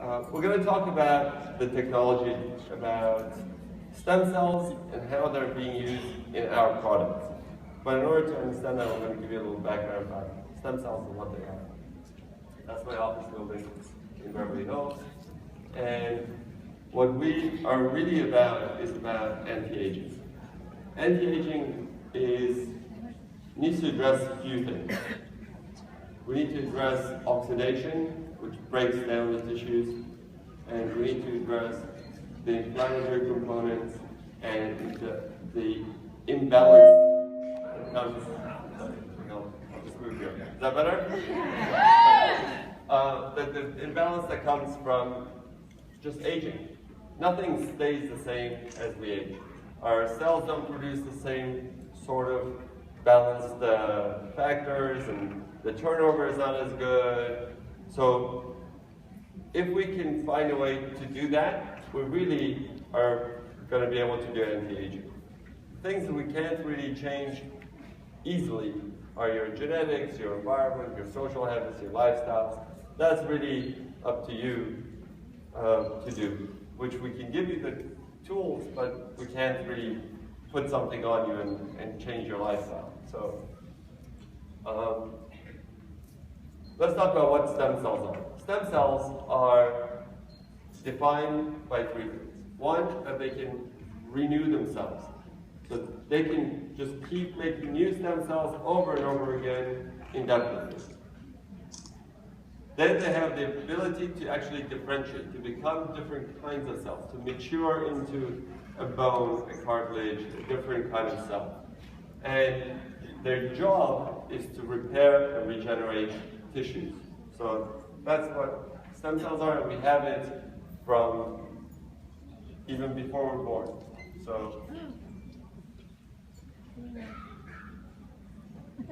We're going to talk about the technology, about stem cells and how they're being used in our products. But in order to understand that, I'm going to give you a little background about stem cells and what they are. That's my office building in Beverly Hills. And what we are really about is about anti-aging. Anti-aging needs to address a few things. We need to address oxidation, which breaks down the tissues, and we need to address the inflammatory components and the imbalance that comes. I'll just move here. Is that better? The imbalance that comes from just aging. Nothing stays the same as we age. Our cells don't produce the same sort of balanced factors, and the turnover is not as good. So if we can find a way to do that, we really are going to be able to do anti-aging. Things that we can't really change easily are your genetics, your environment, your social habits, your lifestyles. That's really up to you to do, which we can give you the tools, but we can't really put something on you and change your lifestyle. So let's talk about what stem cells are. Stem cells are defined by three things. One, that they can renew themselves. So they can just keep making new stem cells over and over again indefinitely. Then they have the ability to actually differentiate, to become different kinds of cells, to mature into a bone, a cartilage, a different kind of cell. And their job is to repair and regenerate tissues. So that's what stem cells are, and we have it from even before we're born. So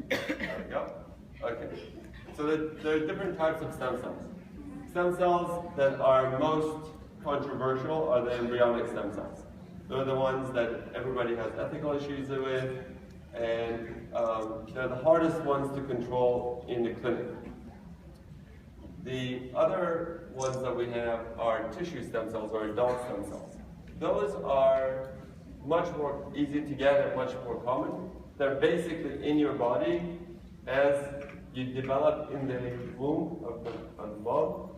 there we go. Okay. So there are different types of stem cells. Stem cells that are most controversial are the embryonic stem cells. They're the ones that everybody has ethical issues with, and they're the hardest ones to control in the clinic. The other ones that we have are tissue stem cells or adult stem cells. Those are much more easy to get and much more common. They're basically in your body as you develop in the womb of the mom.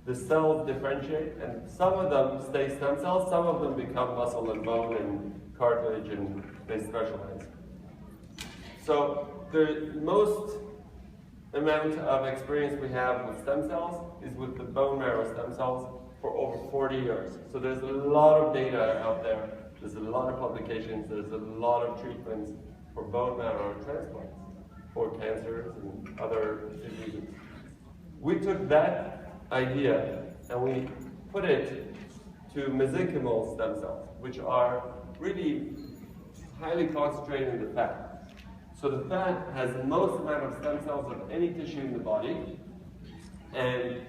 The cells differentiate, and some of them stay stem cells, some of them become muscle and bone and cartilage, and they specialize. So the most amount of experience we have with stem cells is with the bone marrow stem cells for over 40 years. So there's a lot of data out there, there's a lot of publications, there's a lot of treatments for bone marrow transplants for cancers and other diseases. We took that idea and we put it to mesenchymal stem cells, which are really highly concentrated in the fat. So the fat has the most amount of stem cells of any tissue in the body, and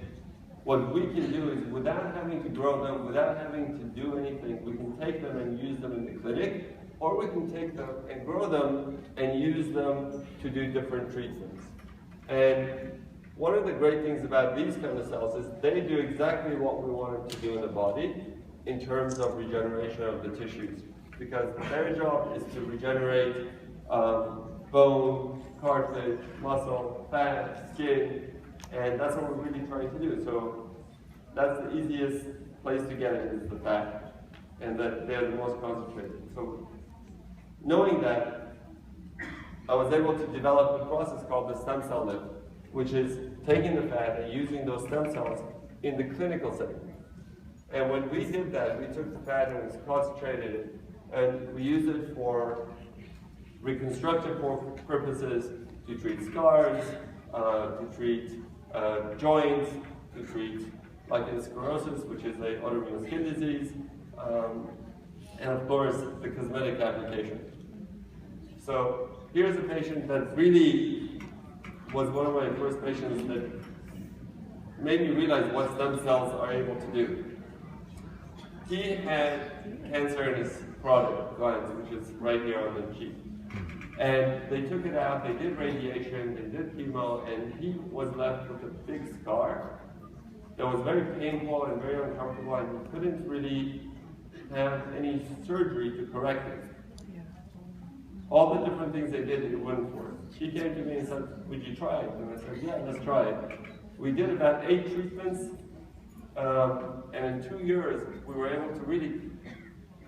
what we can do is, without having to grow them, without having to do anything, we can take them and use them in the clinic, or we can take them and grow them and use them to do different treatments. And one of the great things about these kind of cells is they do exactly what we want them to do in the body in terms of regeneration of the tissues, because their job is to regenerate bone, cartilage, muscle, fat, skin, and that's what we're really trying to do. So that's the easiest place to get it, is the fat, and that they're the most concentrated. So knowing that, I was able to develop a process called the stem cell lift, which is taking the fat and using those stem cells in the clinical setting. And when we did that, we took the fat and we concentrated it, and we used it for reconstructive purposes, to treat scars, to treat joints, to treat lichen sclerosis, which is an autoimmune skin disease, and of course the cosmetic application. So here's a patient that really was one of my first patients that made me realize what stem cells are able to do. He had cancer in his carotid glands, which is right here on the cheek. And they took it out, they did radiation, they did chemo, and he was left with a big scar that was very painful and very uncomfortable, and we couldn't really have any surgery to correct it. All the different things they did, it wouldn't work. She came to me and said, would you try it? And I said, yeah, let's try it. We did about 8 treatments, and in 2 years, we were able to really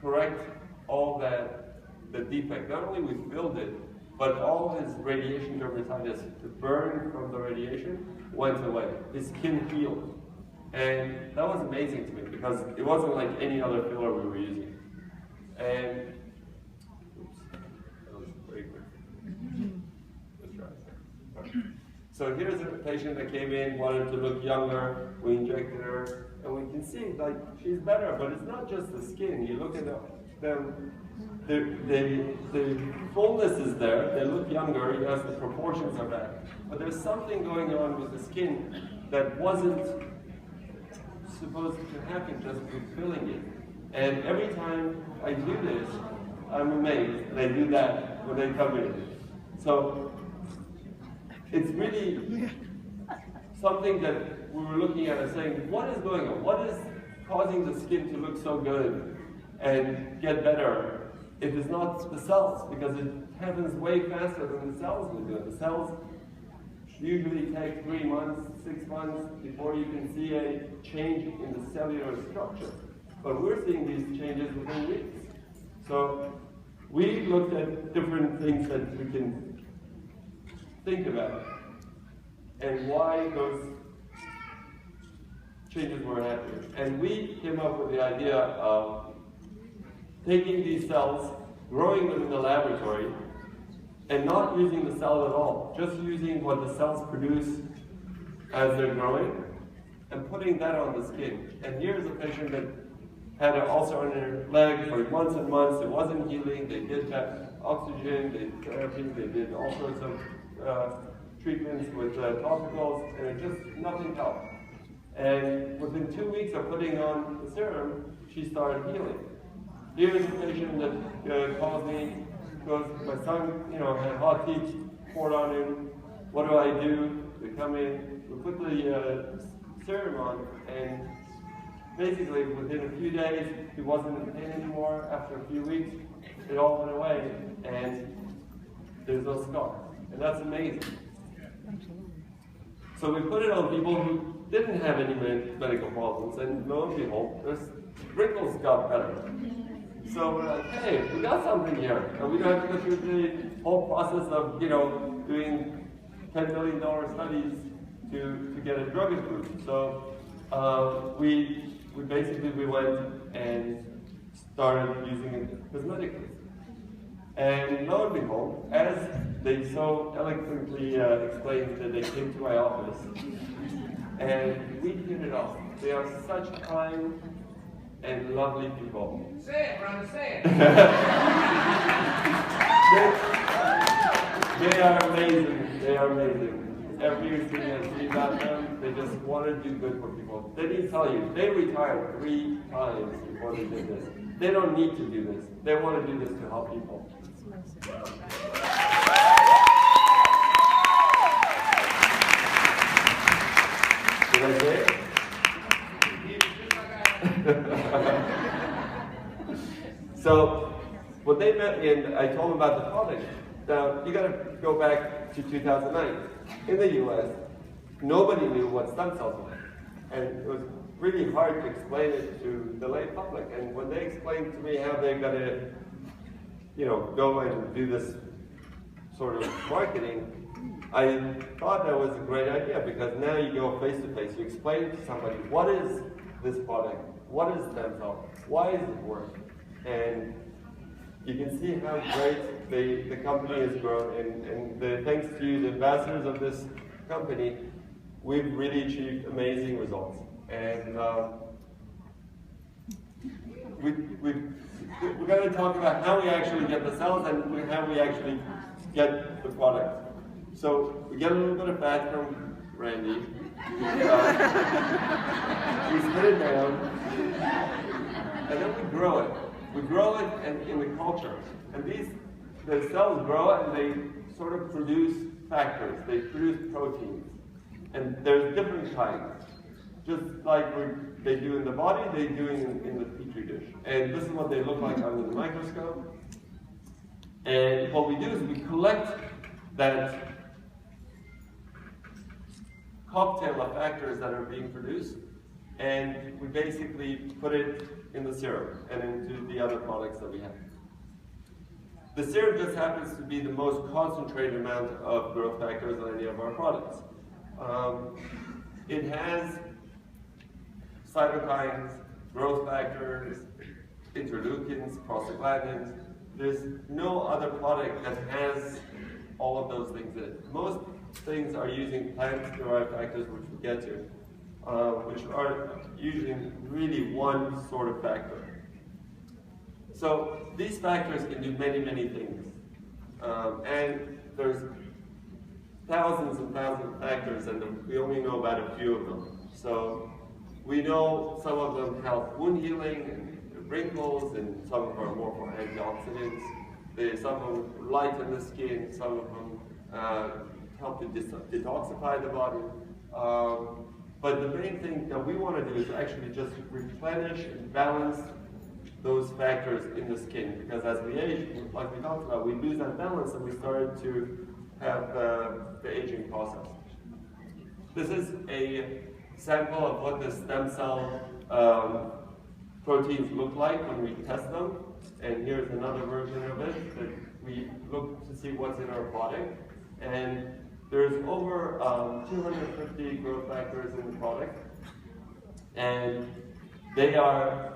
correct all the defect. Not only we filled it, but all his radiation dermatitis, the burn from the radiation, went away. His skin healed. And that was amazing to me, because it wasn't like any other filler we were using. And, oops, that was very quick. Let's try it. Okay. So here's a patient that came in, wanted to look younger, we injected her, and we can see, like, she's better, but it's not just the skin. You look at them, the fullness is there, they look younger, yes, the proportions are back. But there's something going on with the skin that wasn't supposed to happen just with filling it. And every time I do this, I'm amazed, and I do that when they come in. So it's really something that we were looking at and saying, what is going on? What is causing the skin to look so good and get better? It is not the cells, because it happens way faster than the cells will do it. The cells usually take 3 months, 6 months before you can see a change in the cellular structure. But we're seeing these changes within weeks. So we looked at different things that we can think about and why those changes were happening. And we came up with the idea of taking these cells, growing them in the laboratory, and not using the cell at all, just using what the cells produce as they're growing, and putting that on the skin. And here's a patient that had an ulcer on her leg for months and months. It wasn't healing. They did that oxygen, they did therapy, they did all sorts of treatments with topicals, and it just, nothing helped. And within 2 weeks of putting on the serum, she started healing. Here's a patient that calls me, goes, my son, had hot tea poured on him. What do? They come in, we put the serum on, and basically within a few days, he wasn't in pain anymore. After a few weeks, it all went away, and there's no scar. And that's amazing. So we put it on people who didn't have any medical problems, and lo and behold, their wrinkles got better. So we're like, hey, we got something here, and we don't have to go through the whole process of, doing $10 million studies to get a drug approved. So we went and started using it cosmetically. And lo and behold, as they so eloquently explained that they came to my office, and we hit it off. They are such kind and lovely people. Say it, brother, say it. They are amazing. They are amazing. Everything I see about them, they just want to do good for people. They didn't tell you. They retired 3 times before they did this. They don't need to do this. They want to do this to help people. Did I say it? So, when they met me and I told them about the product, now you got to go back to 2009. In the US, nobody knew what stem cells were. And it was really hard to explain it to the lay public. And when they explained to me how they're going to, go and do this sort of marketing, I thought that was a great idea, because now you go face to face, you explain to somebody, what is this product? What is stem cell? Why does it work? And you can see how great the company has grown, and thanks to the ambassadors of this company, we've really achieved amazing results. And we're going to talk about how we actually get the cells and how we actually get the product. So we get a little bit of fat from Randy. We spit it down, and then we grow it. We grow it in the culture. And the cells grow and they sort of produce factors. They produce proteins. And there's different kinds. just like they do in the body, they do in the petri dish. And this is what they look like under the microscope. And what we do is we collect that cocktail of factors that are being produced, and we basically put it in the serum and into the other products that we have. The serum just happens to be the most concentrated amount of growth factors in any of our products. It has cytokines, growth factors, interleukins, prostaglandins. There's no other product that has all of those things in it. Most things are using plant-derived factors, which we'll get to, which are usually really one sort of factor. So these factors can do many, many things. And there's thousands and thousands of factors, and we only know about a few of them. So we know some of them help wound healing and wrinkles, and some of them are more for antioxidants. Some of them lighten the skin, some of them help to detoxify the body. But the main thing that we want to do is actually just replenish and balance those factors in the skin, because as we age, like we talked about, we lose that balance and we started to have the aging process. This is a sample of what the stem cell proteins look like when we test them, and here's another version of it that we look to see what's in our product. And there's over 250 growth factors in the product, and they are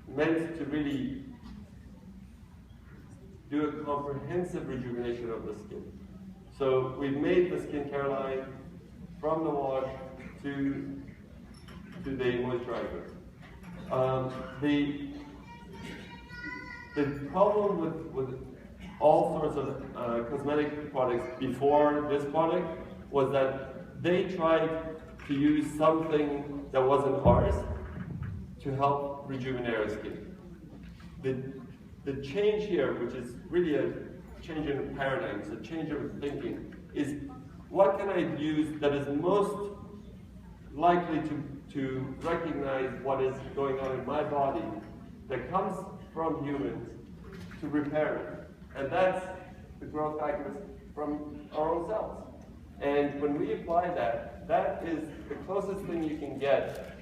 meant to really do a comprehensive rejuvenation of the skin. So we've made the skincare line from the wash to the moisturizer. The problem with all sorts of cosmetic products before this product was that they tried to use something that wasn't ours to help rejuvenate our skin. The change here, which is really a change in paradigms, a change of thinking, is what can I use that is most likely to recognize what is going on in my body that comes from humans to repair it. And that's the growth factors from our own cells. And when we apply that, that is the closest thing you can get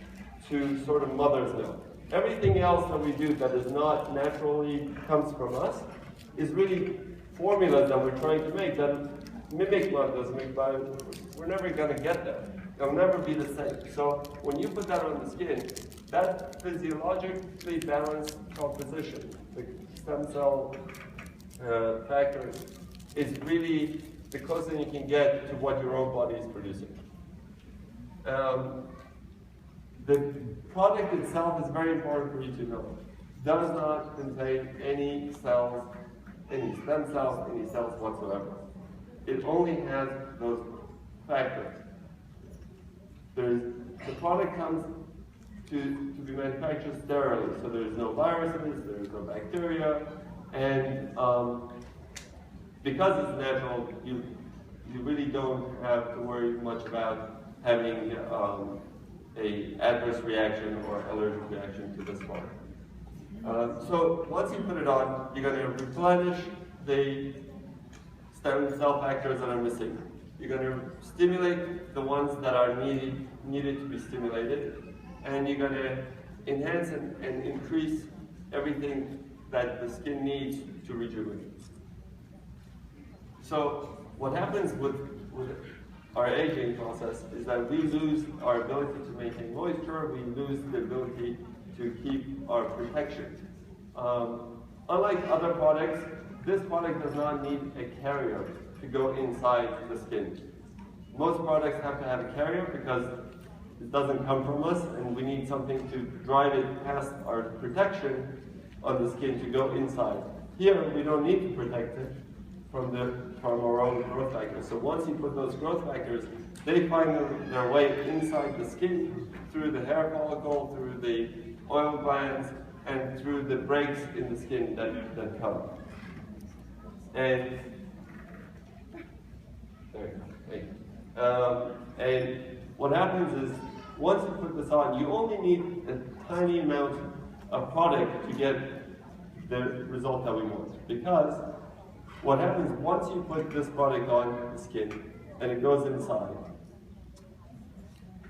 to sort of mother's milk. Everything else that we do that is not naturally comes from us is really formulas that we're trying to make that mimic mother's milk, but we're never going to get there. They'll never be the same. So when you put that on the skin, that physiologically balanced composition, the stem cell factors, is really the closest you can get to what your own body is producing. The product itself is very important for you to know. Does not contain any cells, any stem cells, any cells whatsoever. It only has those factors. The product comes to be manufactured sterilely, so there's no viruses, there's no bacteria, and because it's natural, you really don't have to worry much about having a adverse reaction or allergic reaction to this product. So once you put it on, you're going to replenish the stem cell factors that are missing. You're going to stimulate the ones that are needed to be stimulated, and you're going to enhance and increase everything that the skin needs to rejuvenate. So what happens with our aging process is that we lose our ability to maintain moisture, we lose the ability to keep our protection. Unlike other products, this product does not need a carrier to go inside the skin. Most products have to have a carrier because it doesn't come from us, and we need something to drive it past our protection on the skin to go inside. Here, we don't need to protect it from our own growth factors. So once you put those growth factors, they find their way inside the skin, through the hair follicle, through the oil glands, and through the breaks in the skin that come. And there you go. And what happens is once you put this on, you only need a tiny amount of product to get the result that we want. Because what happens once you put this product on the skin and it goes inside,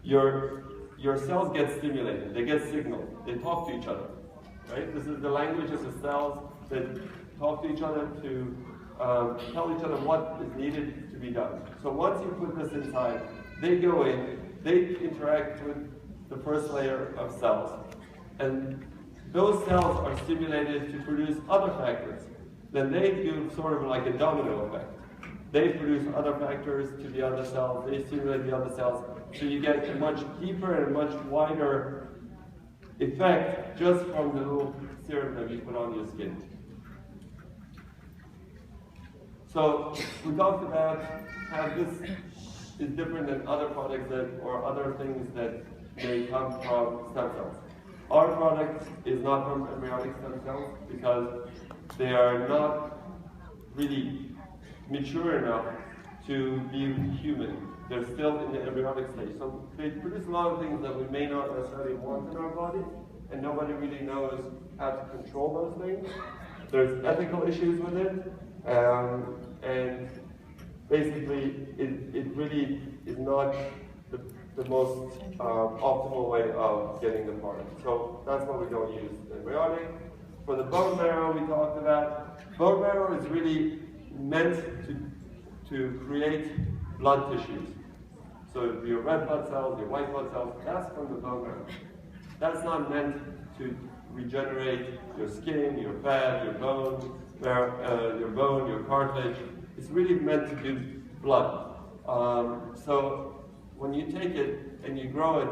your cells get stimulated, they get signaled, they talk to each other. Right? This is the language of the cells that talk to each other to tell each other what is needed to be done. So once you put this inside, they go in, they interact with the first layer of cells, and those cells are stimulated to produce other factors. Then they do sort of like a domino effect. They produce other factors to the other cells, they stimulate the other cells, so you get a much deeper and much wider effect just from the little serum that you put on your skin. So we talked about how this is different than other products or other things that may come from stem cells. Our product is not from embryonic stem cells because they are not really mature enough to be human. They're still in the embryonic stage. So they produce a lot of things that we may not necessarily want in our bodies, and nobody really knows how to control those things. There's ethical issues with it, and basically it really is not the most optimal way of getting the product. So that's why we don't use embryonic. For the bone marrow we talked about, bone marrow is really meant to create blood tissues. So your red blood cells, your white blood cells, that's from the bone marrow. That's not meant to regenerate your skin, your fat, your bone, your cartilage. It's really meant to do blood. So when you take it and you grow it,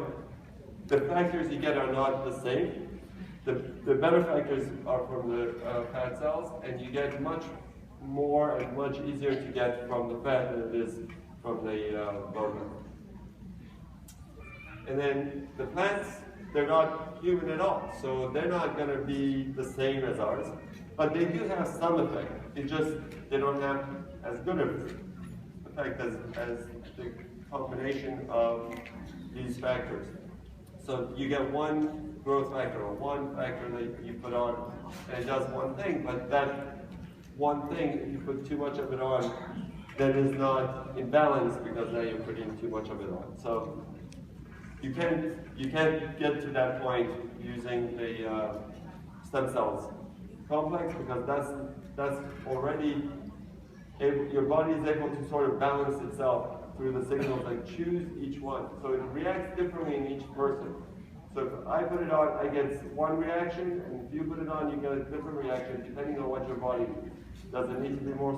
the factors you get are not the same. The better factors are from the fat cells, and you get much more and much easier to get from the fat than it is from the bone marrow. And then the plants, they're not human at all, so they're not going to be the same as ours, but they do have some effect. It's just they don't have as good of effect as the combination of these factors. So you get one growth factor or one factor that you put on, and it does one thing, but that one thing, if you put too much of it on, then is not in balance because now you're putting too much of it on. So you can't get to that point using the stem cells complex, because that's already your body is able to sort of balance itself through the signals and choose each one. So it reacts differently in each person. So if I put it on, I get one reaction, and if you put it on, you get a different reaction depending on what your body needs. Does it need to be more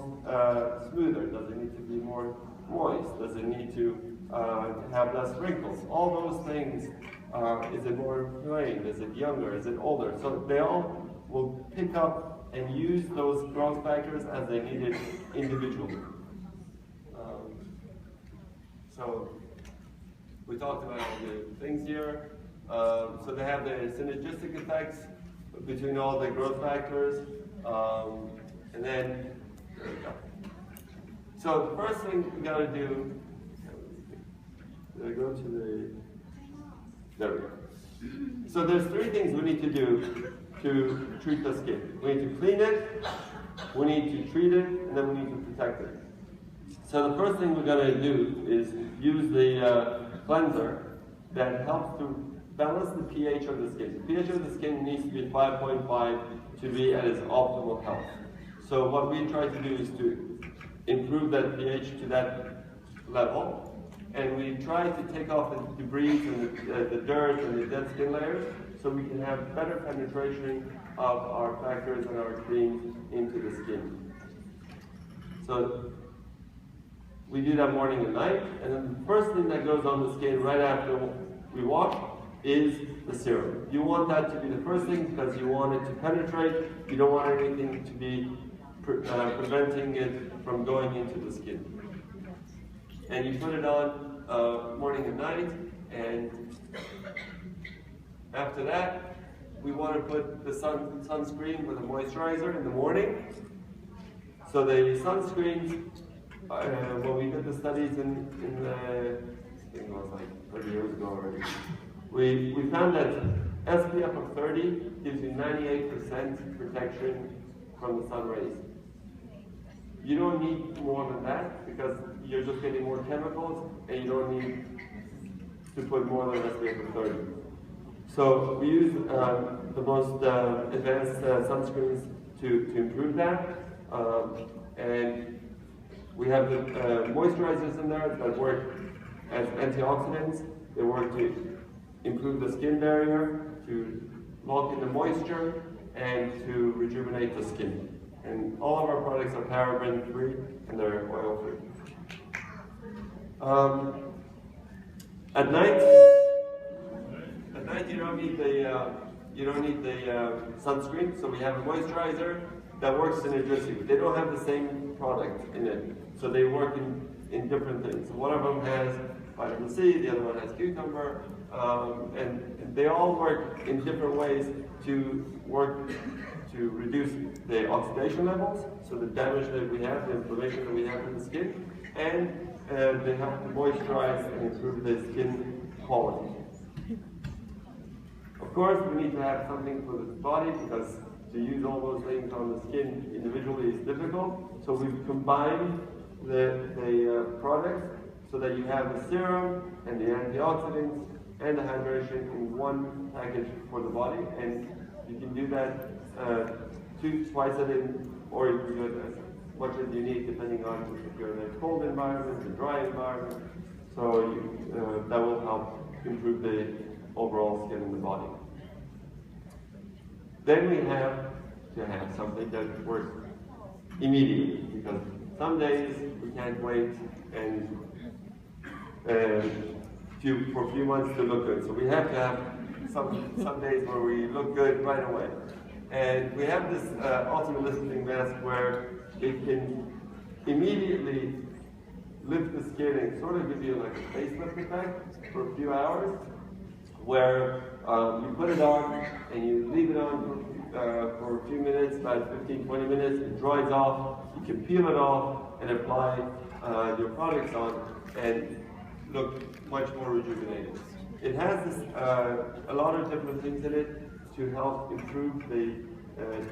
smoother? Does it need to be more moist? Does it need to have less wrinkles? All those things. Is it more plain? Is it younger? Is it older? So they all will pick up and use those growth factors as they need it individually. So we talked about all the things here. So they have the synergistic effects between all the growth factors. And then, there we go. So the first thing we got to do, go to the, there we go. So there's three things we need to do to treat the skin. We need to clean it, we need to treat it, and then we need to protect it. So the first thing we're going to do is use the cleanser that helps to balance the pH of the skin. The pH of the skin needs to be 5.5 to be at its optimal health. So what we try to do is to improve that pH to that level, and we try to take off the debris and the dirt and the dead skin layers so we can have better penetration of our factors and our creams into the skin. So we do that morning and night, and then the first thing that goes on the skin right after we wash is the serum. You want that to be the first thing because you want it to penetrate. You don't want anything to be preventing it from going into the skin. And you put it on morning and night, and after that, we want to put the sunscreen with a moisturizer in the morning. So the sunscreens, when we did the studies in the, I think it was like 30 years ago already. We found that SPF of 30 gives you 98% protection from the sun rays. You don't need more than that because you're just getting more chemicals and you don't need to put more than SPF of 30. So we use the most advanced sunscreens to improve that. And we have the moisturizers in there that work as antioxidants. They work to improve the skin barrier, to lock in the moisture, and to rejuvenate the skin. And all of our products are paraben-free and they're oil-free. At night you don't need the sunscreen. So we have a moisturizer that works synergistically. They don't have the same product in it, so they work in different things. So one of them has vitamin C, the other one has cucumber, and they all work in different ways to reduce the oxidation levels, so the damage that we have, the inflammation that we have in the skin, and they help to moisturize and improve the skin quality. Of course, we need to have something for the body because to use all those things on the skin individually is difficult. So we've combined the products so that you have the serum and the antioxidants and the hydration in one package for the body. And you can do that twice a day, or you can do it as much as you need depending on if you're in a cold environment, a dry environment. So that will help improve the overall skin in the body. Then we have to have something that works immediately, because some days we can't wait and for a few months to look good. So we have to have some days where we look good right away. And we have this ultimate lifting mask where it can immediately lift the skin and sort of give you like a facelift effect for a few hours, where you put it on and you leave it on for a few minutes, about 15-20 minutes, it dries off, you can peel it off and apply your products on and look much more rejuvenated. It has this, a lot of different things in it to help improve the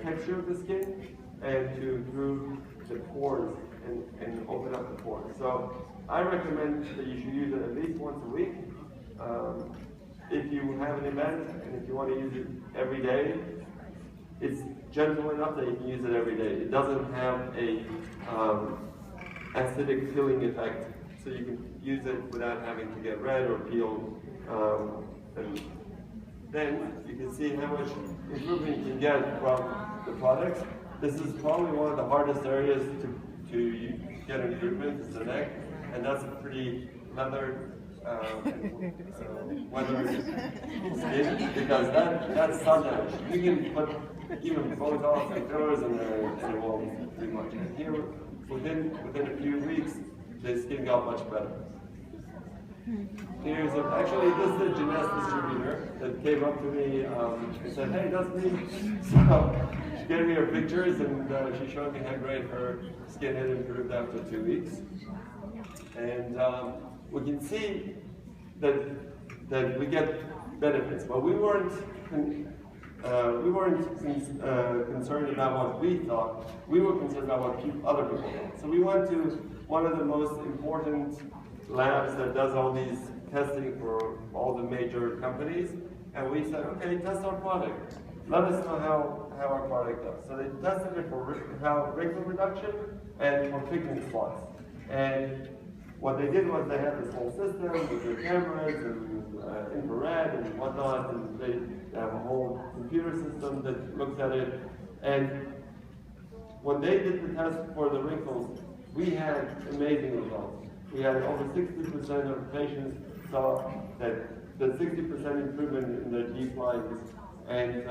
texture of the skin and to improve the pores and open up the pores. So I recommend that you should use it at least once a week. If you have an event and if you want to use it every day, it's gentle enough that you can use it every day. It doesn't have a acidic peeling effect, so you can use it without having to get red or peeled. And then you can see how much improvement you can get from the products. This is probably one of the hardest areas to get improvement, is the neck, and that's a pretty leathered weathered skin, because that's sun damage. You can put even Botox and fillers in there and it won't do much. And here, within a few weeks, the skin got much better. Actually, this is the Jeunesse distributor that came up to me and said, "Hey, that's me." So she gave me her pictures and she showed me how great her skin had improved after 2 weeks. And we can see that we get benefits, but we weren't concerned about what we thought. We were concerned about what other people thought. So we went to one of the most important labs that does all these testing for all the major companies, and we said, okay, test our product. Let us know how our product does. So they tested it for wrinkle reduction and for pigment spots. And what they did was they had this whole system with their cameras and infrared and whatnot, and they have a whole computer system that looks at it. And when they did the test for the wrinkles, we had amazing results. We had over 60% of patients saw that the 60% improvement in their deep lines. And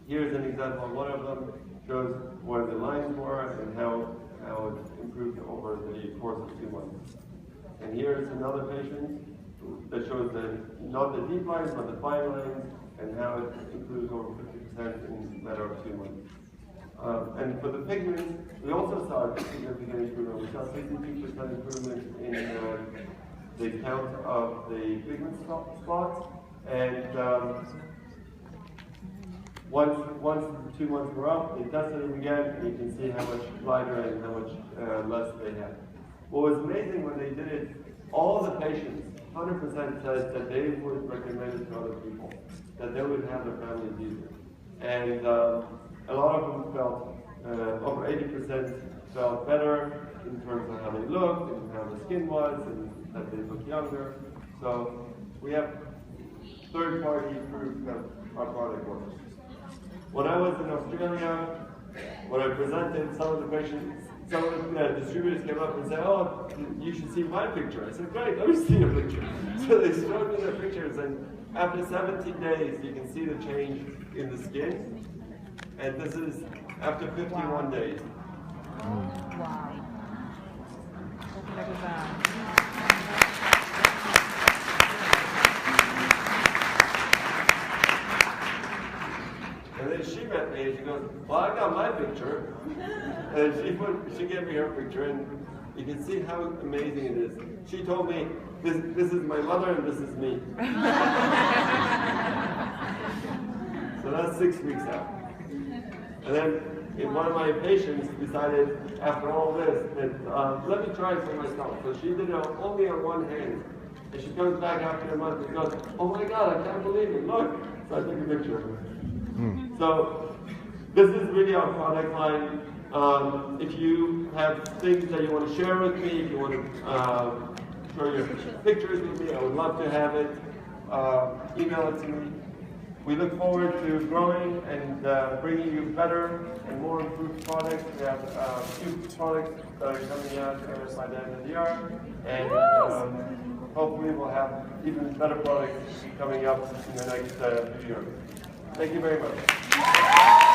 here's an example. One of them shows where the lines were and how it improved over the course of 2 months. And here's another patient that shows not the deep lines, but the fine lines, and how it improves over 50% in a matter of 2 months. And for the pigments, we also saw a significant improvement. We saw 62% improvement in the count of the pigment spots, and once the 2 months were up, they tested them again, and you can see how much lighter and how much less they had. What was amazing when they did it, all the patients, 100% said that they would recommend it to other people, that they would have their families use it. And a lot of them felt, over 80% felt better in terms of how they looked, and how the skin was, and that they look younger. So we have third-party proof that our product works. When I was in Australia, when I presented, some of the patients, some of the distributors came up and said, "Oh, you should see my picture." I said, "Great, let me see your picture." So they showed me their pictures, and after 17 days, you can see the change in the skin. And this is after 51 days. Wow. And then she met me and she goes, "Well, I got my picture." And she gave me her picture, and you can see how amazing it is. She told me, this is my mother and this is me. So that's 6 weeks out. And then one of my patients decided, after all this, that let me try it for myself. So she did it only on one hand. And she comes back after a month and goes, "Oh my God, I can't believe it, look." So I took a picture of her. So this is really our product line. If you have things that you want to share with me, if you want to share your pictures with me, I would love to have it. Email it to me. We look forward to growing and bringing you better and more improved products. We have a few products that are coming out by the end of the year. And hopefully we'll have even better products coming up in the next few years. Thank you very much.